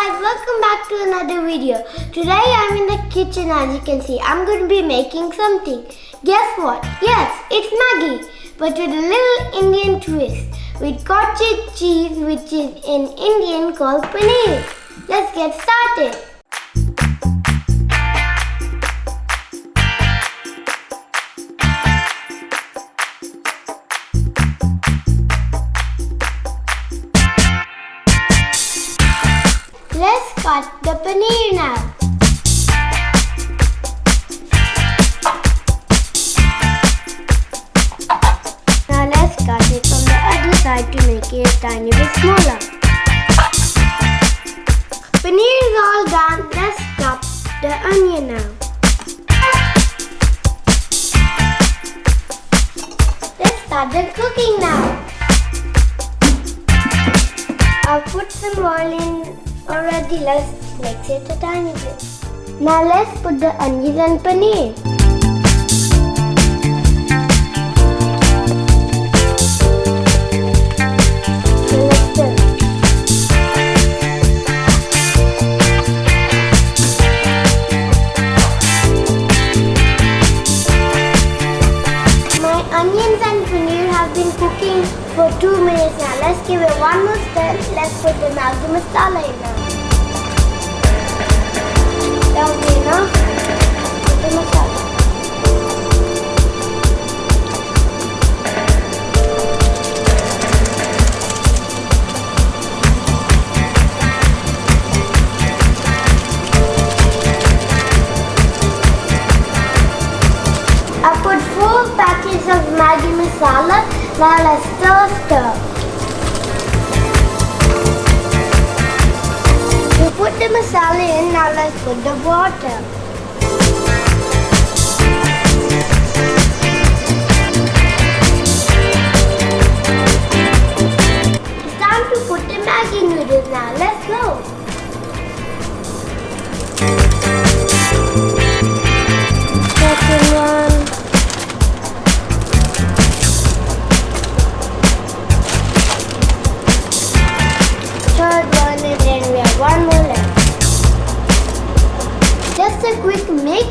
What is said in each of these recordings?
guys, welcome back to another video. Today I'm in the kitchen. As you can see, I'm going to be making something. Guess what? Yes, it's Maggi, but with a little Indian twist, with cottage cheese, which is in Indian called paneer. Let's get started. Let's cut the paneer now. Now let's cut it from the other side to make it a tiny bit smaller. Paneer is all done. Let's chop the onion now. Let's start the cooking now. I've put some oil in already. Let's mix it a tiny bit. Now let's put the onions and paneer. So let's stir. My onions and paneer have been cooking for 2 minutes now. Let's give it one more stir. Let's put the Maggi masala in now. That will be enough. Put the masala. I put 4 packets of Maggi masala. Now let's stir. We put the masala in. Now let's put the water. It's time to put the Maggi noodles now. Let's go. Second one. Third one, and then we have one more left. Just a quick mix,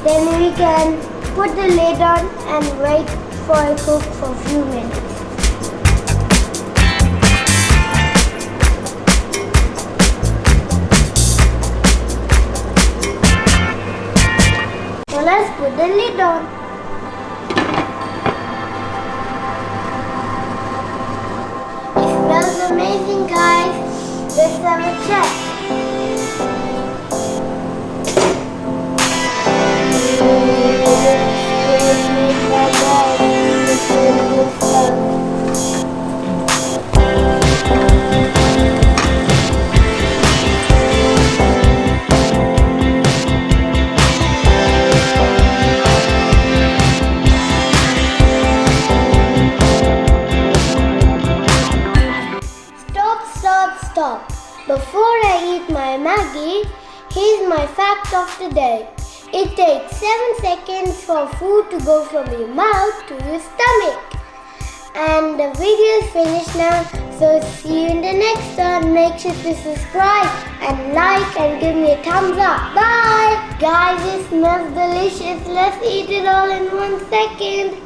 then we can put the lid on and wait for it to cook for a few minutes. So let's put the lid on. It smells amazing, guys. Let's have a check. Stop. Before I eat my Maggi, here's my fact of the day. It takes 7 seconds for food to go from your mouth to your stomach. And the video is finished now, so see you in the next one. Make sure to subscribe and like and give me a thumbs up. Bye! Guys, it smells delicious. Let's eat it all in 1 second.